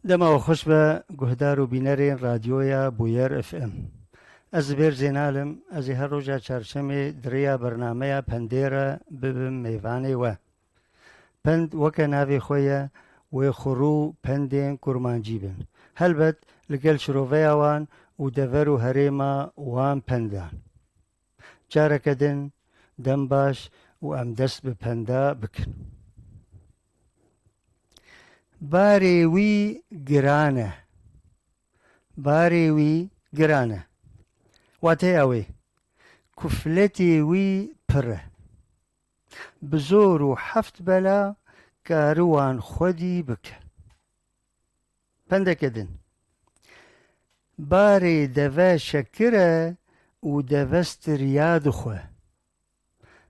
دما خوش به گهدار و بینرین رادیویا بویر اف ام. از بیر زینالم از هر روزا چهارشنبه دریا برنامه پندیره ببم میوانی و پند وک ناوی خویا و خرو پندین کرمانجی بن هلبت لگل شروعه وان و دور و هریما وان پندان جارکدن دم باش و ام دست به پندا بکن. باری وی گرانه باری وی گرانه واتی اوی کفلتی وی پره بزور و حفت بلا کاروان خودی بکه پندکدن باری دوه شکره و دوست ریاد خواه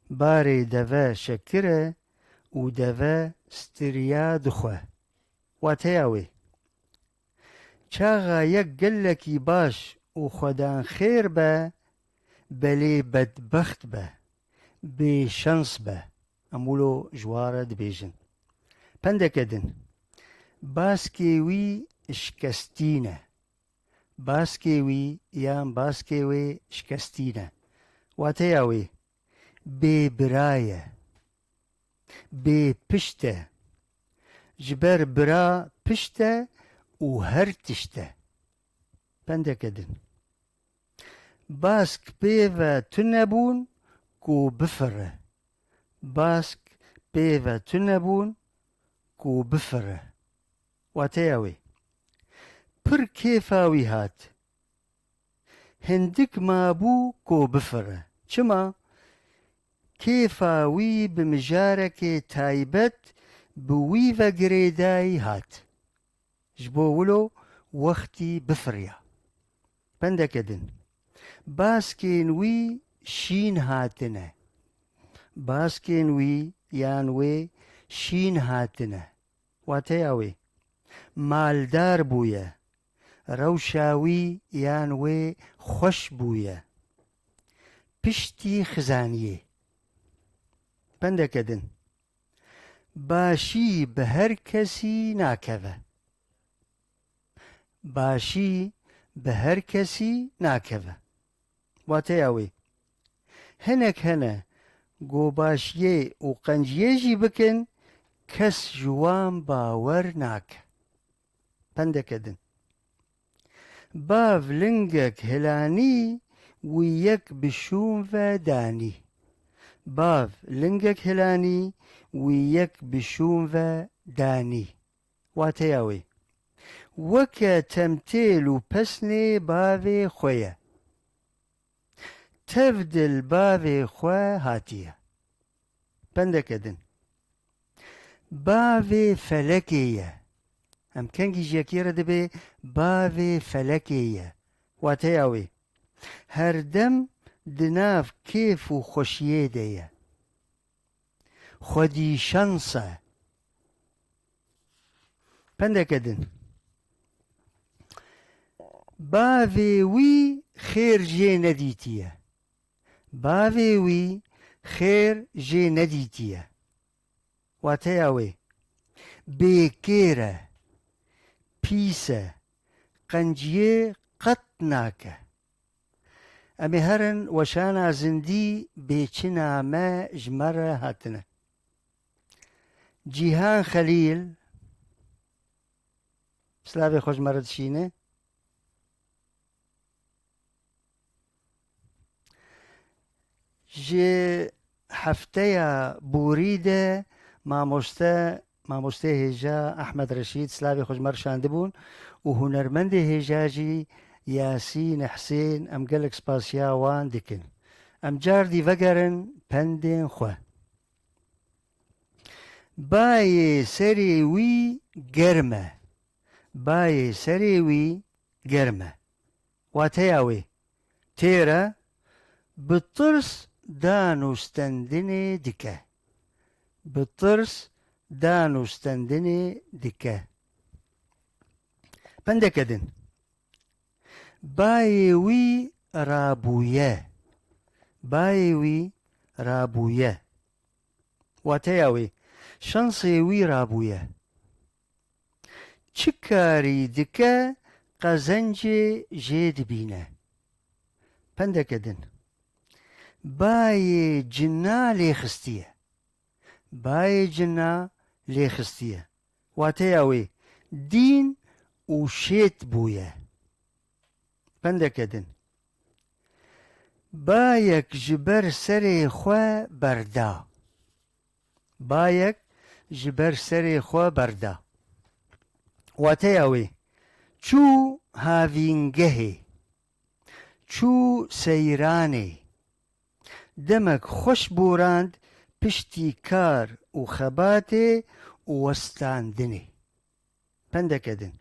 باری دوه شکره و دوه ستریاد خواه واتی اوی چاغا یک گلکی باش و خودان خیر به بلی بدبخت به بی شانس به امولو جواره دبیجن پندکدن باسکی وی شکستینه باسکی وی یان باسکی وی شکستینه واتی اوی بی برایه بی پشته جبر برا پشته و هر تشته پندکدن باسک بیوه تنبون کو بفره باسک بیوه تنبون کو بفره واتی اوی پر کیفاوی هات هندک مابو کو بفره چما کیفاوی بمجارک تایبت بوی و گریدای هات جبولو وقتی بفریا پندکدن باسکین وی شین هاتنه باسکین وی یان وی شین هاتنه واتی اوی مالدار بویه روشاوی یان وی خوش بویه پشتی خزانیه پندکدن باشی به هر کسی ناکوه باشی به هر کسی ناکوه واتی اوی هنک هنه گو باشیه و قنجیجی بکن کس جوان باور ناکه پندکدن باو لنگک هلانی و یک بشون و دانی باو لنگک هلانی و یک بشون و دانی واتی اوی وکه تمتیل و پسنی باوی خویه تفدل باوی خواه هاتیه پندکدن باوی فلکیه ام کنگی جاکیره دبی باوی فلکیه واتی اوی هر دم دناف کیف و خوشیه دیه خودی شانسه پندکدن باوی وی خیر جی ندیتیه باوی وی خیر جی ندیتیه واتی اوی بیکیره پیسه قنجیه قط ناکه امی هرن وشانا زندی بیچنا ما جمره هاتنه جیهان خلیل سلاوی خوش مرد شینه جی هفته بوریده ماموسته هجا احمد رشید سلاوی خوش مرد شانده بون و هنرمند هجاجی یاسین حسین ام گلک سپاسیا وان دکن ام جاردی وگرن پندین خواه بای سری وی گرمه بای سری وی گرمه واتی اوی تیره بطرس دانوستندنی دکه بطرس دانوستندنی دکه پندکدن بای وی رابویه بای وی رابویه واتی اوی شانسی وی رابویه چ کاری دکه قەزەنجێ ژێ دبینە. پندەکەدن بایێ جنا لێخستیە. بایێ جنا لێخستیە واتەیە ئەوێ دین و شێت بوویە. پندەکەدن بایەک ji ber serê xwe berda. Bayek ji ber serê xwe berda. Wateya wê çû havîngehê, çû seyranê, demek xweş borand piştî kar û xebatê û westandinê. Pendekedin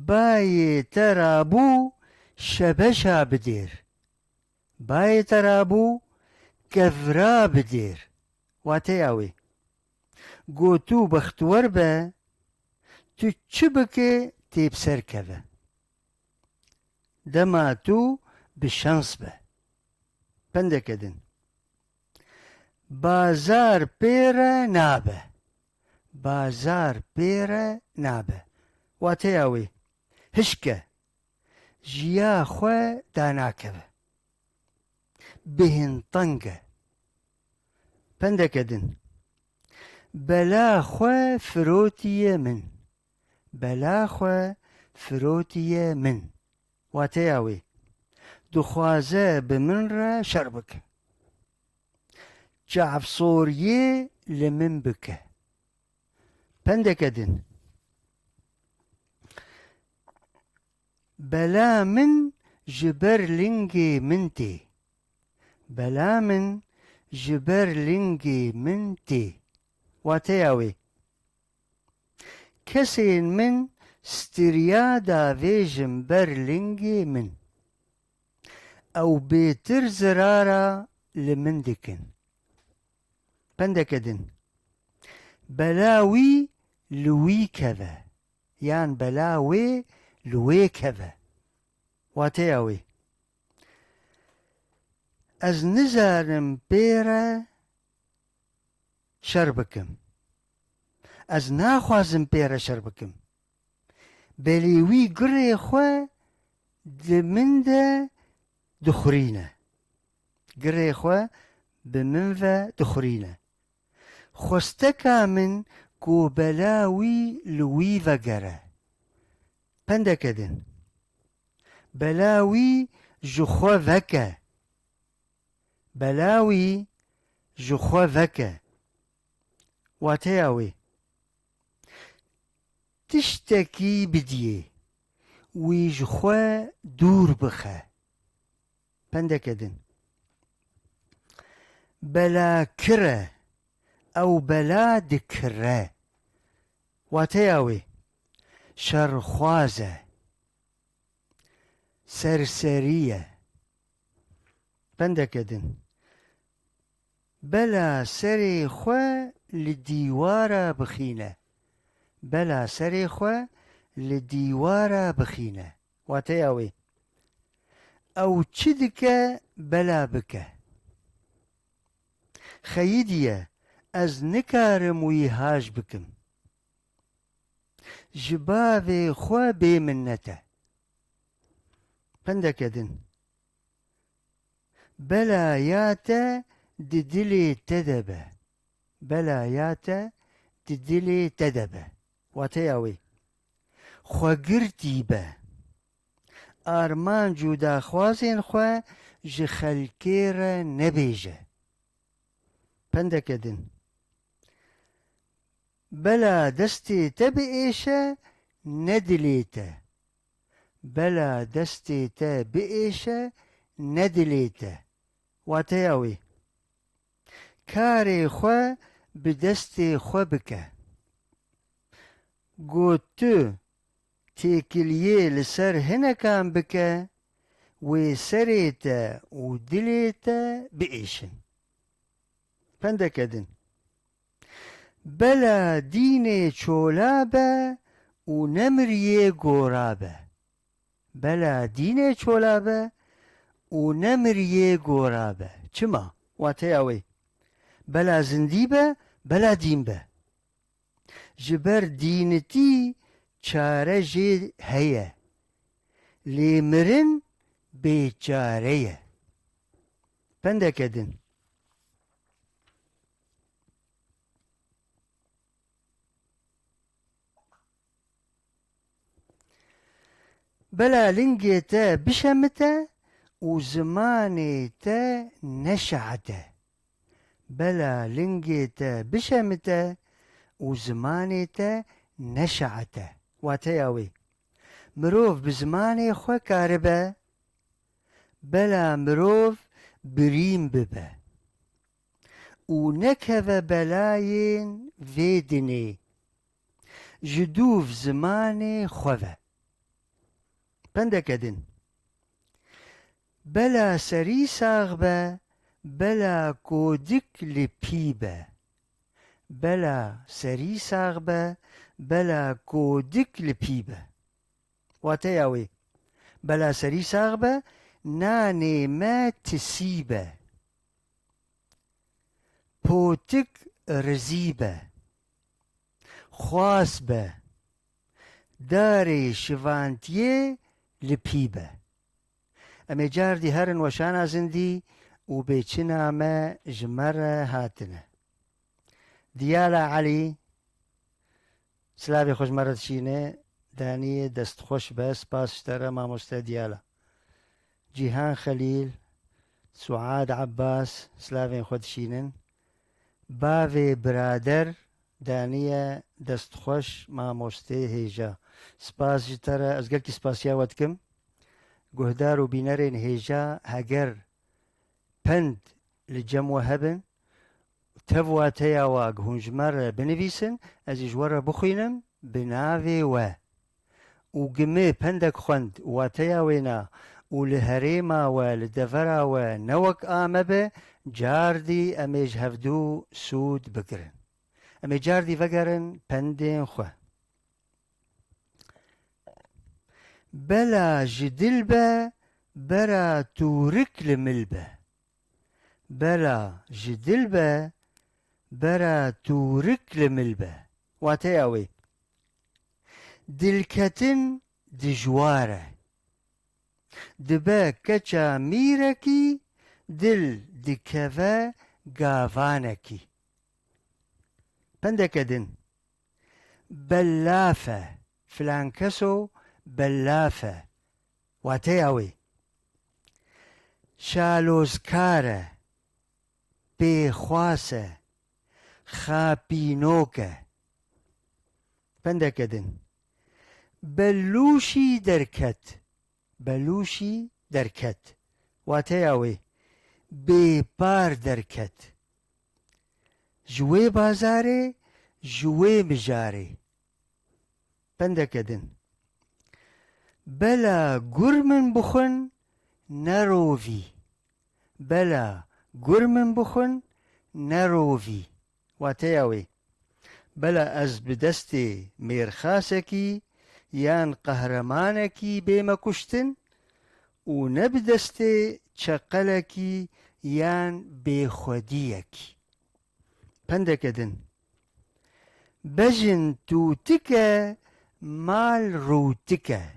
bayê te rabû şebeşa bidêr. Bayê te rabû kevra bidêr. Wateya wê got tû bextewar be tu çi bike tê bi ser keve. Dema tû bi şans be. Pendekedin bazar pêre nabe. Bazar pêre nabe. Wateya wê hişke jiya xwe danakeve. Bihinteng e. Pendekedin bela xwe firotiye min. Bela xwe firotiye min. Wateya wê dixwaze bi min re şer bike. Çavsoriyê li min bike. Pendekedin bela min ji ber lingê min tê. Bela min ji ber lingê min tê. Wateya wê kesên min stiriya davêjin ber lingê min. Ew bêtir zirara li min dikin. Pendekedin bela wî li wî keve. Yan bela wê li wê keve. Wateya wê ez nizanim pêre şer bikim. Ez naxwazim pêre şer bikim. Belê wî girê xwe di min de dixwîne. Girê xwe bi min ve dixwîne. Xwesteka min ku bela wî li wî vegere. Pendekedin bela wî ji xwe veke. Bela wî ji xwe veke. Wateya wê tiştekî bidîyê wî ji xwe dûr bixe. Pendekedin bela kire ew bela dikire. Wateya wê şerxwaz e. Serserî ye. Pendekedin bela serê xwe li dîwara bixîne. Bela serê xwe li dîwara bixîne. Wateya wê ew çi dike bela bike. Xeyîdiye ez nikarim wî haj bikim. Ji bavê xwe bêminnet e. Pendekedin bela ya te di dilê te de be. Bela ya te di dilê te de be. Wateya wê xwegirtî be. Armanc û daxwazên xwe ji xelkê re nebêje. Pendekedin bela destê te biêşe ne dilê te. Bela destê te biêşe ne dilê te. Wateya wê karê xwe bi destê xwe bike. Got tu têkiliyê li ser hinekan bike wê serê te û dilê te biêşin. Pendekedin bela dînê çola be û nemiriyê gora be. Bela dînê çola be û nemiriyê gora be. Çima? Wateya wê bela zindî be bela dîn be. جبر دينتي چاره جي هيا لمرن بيچاريه. پندك ادن. بلا لنجيتا بشمتا وزمانيتا نشعتا. بلا لنجيتا بشمتا وزمانيتا نشعتا. واتياوي مروف بزماني خو كاربا بلا مروف بريم ببا ونكذا بلاين فيدني جدوف زماني خوذا. بندكدن. بلا سري ساغبا بلا كودك لبيبا. بلا سري ساغبا بلا كودك لبيبا. واتياوي بلا سري ساغبا ناني ما تسيبا بوتك رزيبا خواسبا داري شفانتيه لبيبا. اما جاردي هرن وشانا زندي وبيتشنا ما جمرة هاتنا. ديالا علي سلافي خوش مرت شينه داني دست خوش بس باس اشترى ما مستديالا. جيهان خليل سعاد عباس سلافين خود شينن. باوي برادر دانية دست خوش ما مستي هيجا. سپاس جترى ازگركي سپاسيا ودكم گهدار وبينرين هيجا هجر پند لجم وهبن تفواتيا واق هنجمر بنفيسن از جوار بخينم بناوي وقمي پندك خوند واتيا وينا ولهريما ولدفرا ونوك آمبه جاردي اميج هفدو سود بكرن. امي جاردي فقرن پندين خواه. بلا جدلبة برا تورك لملبة. بلا جدلبة برا تورك لملبة. واتياوي دلكتن دجوارة دبا كچا ميركي دل دكفا قافانكي. پندكدن. بلافة فلانكسو بلافة. واتياوي شالوزكارة بخواسة خابينوكة. پندكدن. بلوشي دركت. بلوشي دركت. واتياوي بيبار دركت. جوي بازاري جوي مجاري. پندكدن. بلا گرمن بخن نروفي. بلا گرمن بخن نروفي. واتياوي بلا از بدستي ميرخاسكي يان قهرمانكي بيما كشتن ونبدستي چقلكي يان بخوديكي. پندكدن. بجن توتكا مال روتكا.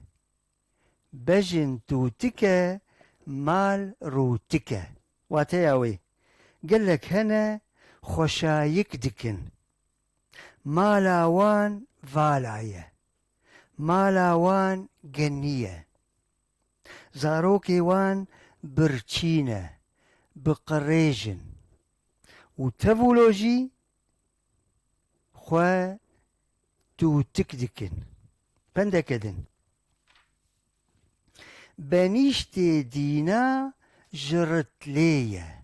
بجن توتكا مال روتكا. واتياوي قالك هنا خوشايك دكن مالاوان فالاية مالاوان جنية زاروكي وان برچينة بقريجن وتفولوجي خوا توتك دكن. پندكدن. بنيشتي دينا جرت ليا.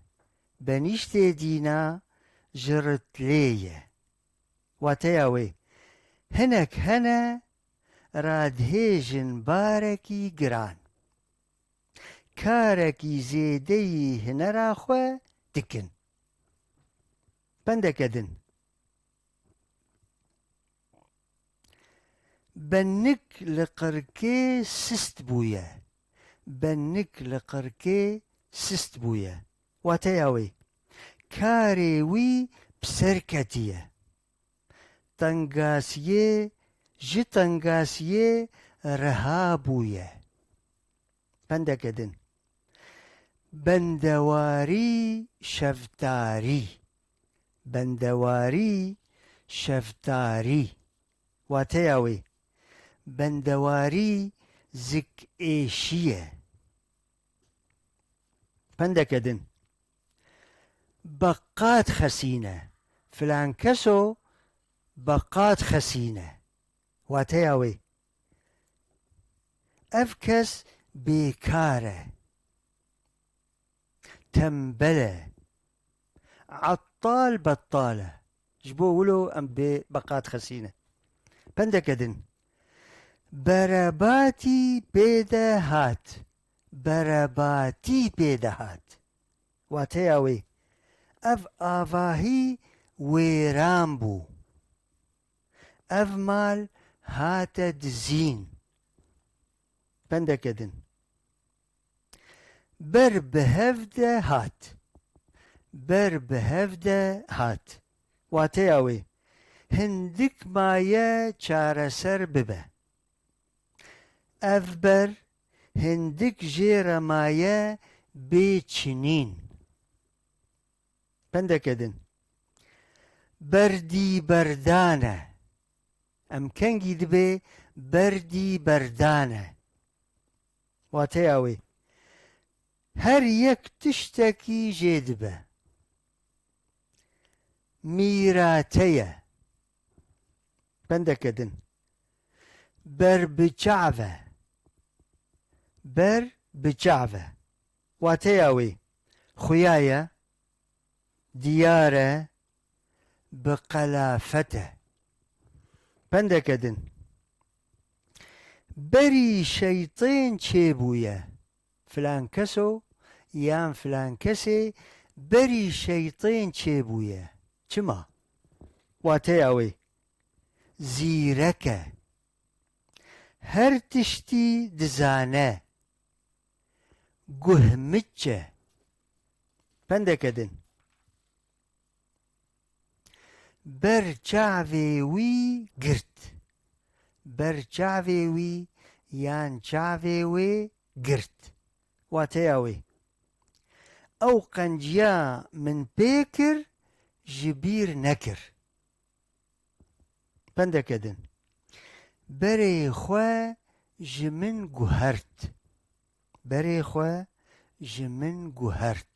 بنيشتي دينا جرت ليا. واتياوي هنك هنا رادهيجن باركي جران كاركي زيدي هنرا خوا دكن. پندكدن. بنك لقركي سست بويا. بنك لقركي سست بويا. واتياوي كاري وي بسركتية تنگاسیه جی تنگاسیه رهابویه. پندکدن بندواری شفتاری، بندواری شفتاری واتیاوی بندواری زک ایشیه. پندکدن بقات خسینه، فلان کسو بقات خسینه واتیاوی افکس بیکاره، تنبله، عطال بطاله جبو ولو ام بقات خسینه. پندکدن برباتی پیدا هات، برباتی پیدا هات واتیاوی اف آواهی ویران بو، اف مال هات دزین. پندکدن بر بهفده هات، بر بهفده هات واتیاوی هندک مایه چاره سر ببه، اف بر هندک جیر مایه بیچنین. پندکدن بردی بردانه، ام کنگی دبه بردی بردانه واتیاوی هر یک تشتکی جدبه میراتیه. پندکدن بر بچعوه، بر بچعوه واتیاوی خویایه دیاره بقلافته. پندکدن بری شیطین چه بویه، فلان کسو یان فلان کسی بری شیطین چه بویه چما واتیاوی زیرکه، هر تشتی دزانه گهمچه. پندکدن بر چاوی وی گرت، بر چاوی وی یان چاوی وی گرت واتیاوی او قنجیا من پیکر جبیر نکر. پندکدن بری خو جمن گوهرت، بری خو جمن گوهرت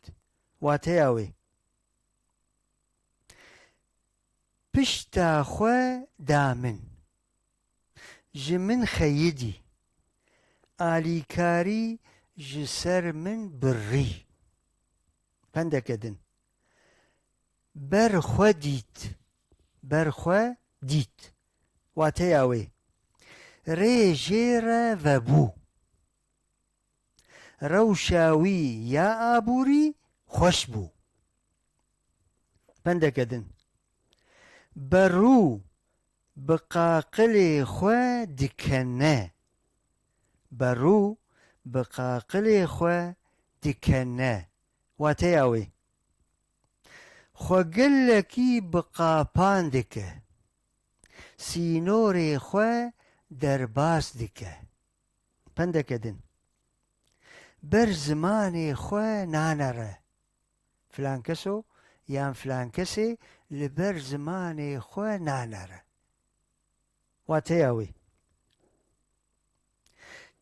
واتیاوی پشتا خو دامن جمن خیدی، آلیکاری جسر من بری. پندکدن بر خو دیت، بر خو دیت واتیاوی ری جیره و بو، روشاوی یا آبوری خوش بو. پندکدن برو بقاقل خو دکنه، برو بقاقل خو دکنه واتیاوی خو گلکی بقاپان دکه، سینور خو درباس دکه. پندکدن بر زمان خو نانره، فلان کسو یان فلان کسی لبر زمان خو نانره واتیاوی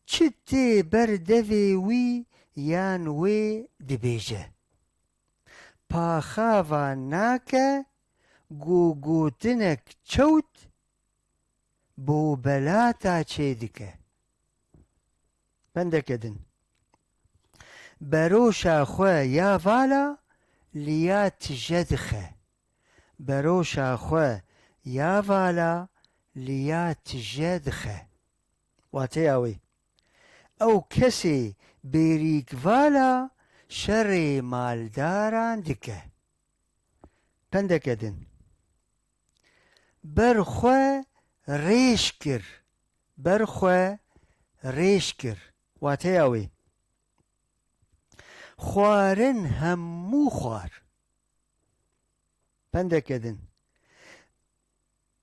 چتی بر دوی وی یان وی دبیجه، پاخاوا ناکه گوگوتنک چوت بو بلاتا چه دکه. پندکدن بروشا خو یا والا لیا تجدخه، بروشا خو یا والا لیا تجدخه واتیاوی او کسی بیریک والا شر مالداران دکه. پندکدن برخو ریش کر، برخو ریش کر واتیاوی خوارن همو خوار. پندکدن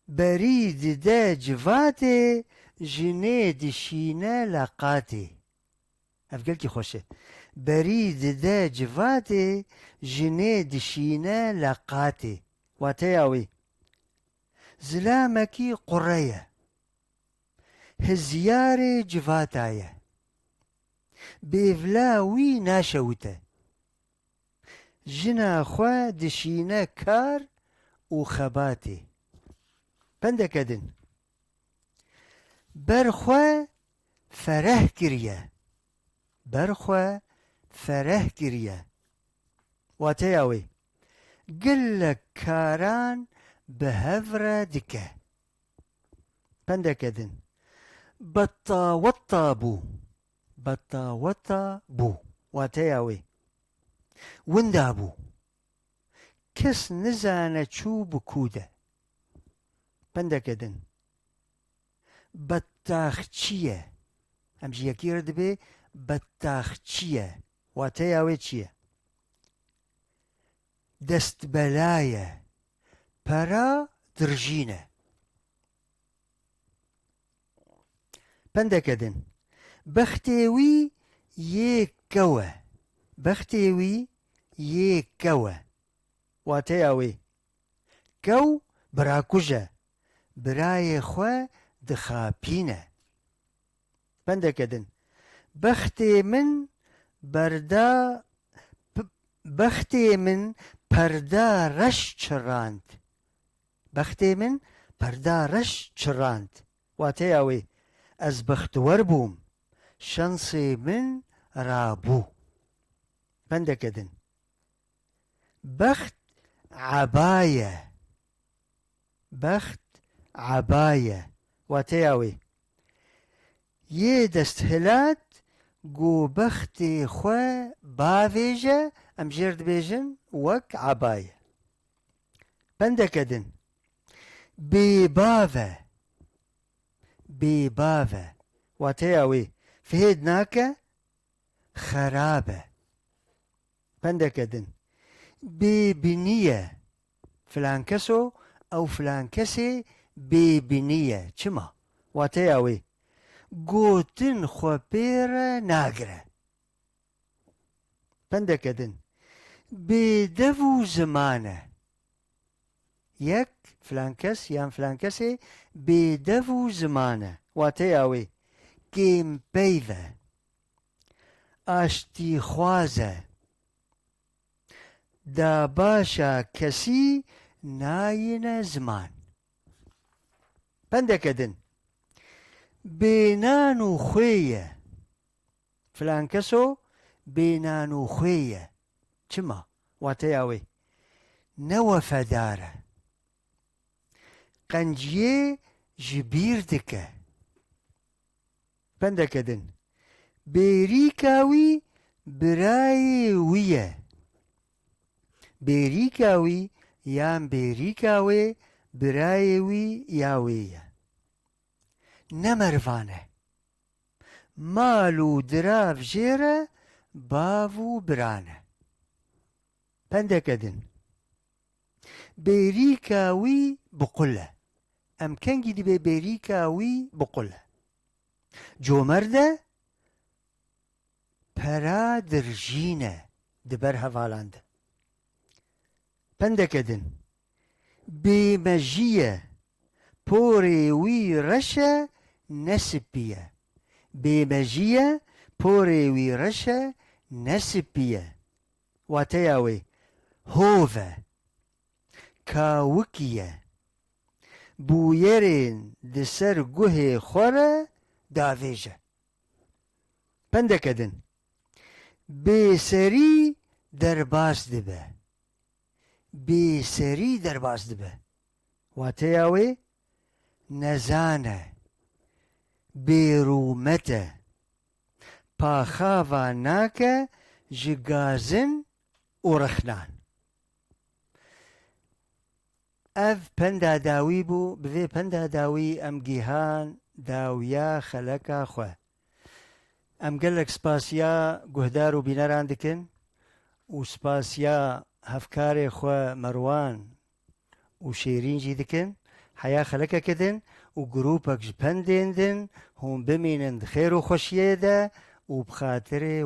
بريد دا جفاتي جني دشينا لقاتي. أفقلتي خوشة. بريد دا جفاتي جني دشينا لقاتي. واتياوي زلامكي قرية هزياري جفاتايا بيفلاوي ناشوته جنا خوا دشينا كار وخباتي. بندكدن برخوا فره كريا برخوا فره كريا. واتياوي قلك كاران بهفرة دكة. بندكدن بطا وطا بو بطا وطا بو. واتياوي وندابو كس نزانة چو بكودة. بندكدن بطاخچية همجي يكير دبي بطاخچية. واتياوي چية دست بلاية برا درجينة. بندكدن بختيوي يكوة بختيوي يكوة. واتياوي كو براكوجة براي خوا دخابينة. بندكدن بختي من بردا بختي من بردا رش چراند بختي من بردا رش چراند. واتياوي از بختور بوم شنصي من رابو. بندكدن بخت عباية بخت عباية. واتياوي يدست هلات قو بختي خوا باويجة ام جرد بيجن وك عباية. بندكدن بباوة بباوة. واتياوي فهدناك خرابة. بندكدن ببنية فلانكسو او فلانكسي ببنية چما. واتياوي قوتن خوبيرة ناقرة. بندكدن بدفو زمانة يك فلانكس يان فلانكسي بدفو زمانة. واتياوي كيم بيذا اشتي خوازة دا باشا كسي ناين زمان. بندكدن بينانو خوية فلانكسو بينانو خوية چما. واتياوي نوفا دارة قنجيه جبير دكه. بندكدن بيريكاوي براي ويا بيريكاوي يان بيريكاوي برايوي ياوية نمرفانه مالو دراف جيرة بافو برانه. بندكدن بيريكاوي بقلة ام كنجي دي بيريكاوي بقلة جو مرده پرا درجينه دبر هفالاند. بندكدن بمجية بوري وي رشا نسبية بمجية بوري وي رشا نسبية. واتياوي هوفا كاوكية بويرين دسر گوه خورا داويجة. بندكدن بسري درباس دبه بسري درباس دبه. واتياوي نزانه برومته پاخاوا ناكه جگازن ورخنان. اف پندا داوي بو بذي پندا داوي ام جيهان داويا خلقا خواه ام قلك سپاسيا گهدار و بینران دکن و سپاسيا هفكاري خو مروان و شيرين جي دكن حيا خلقك كدن وجروبك جبندين دن هم بمينن خير وخشيدا وبخاطري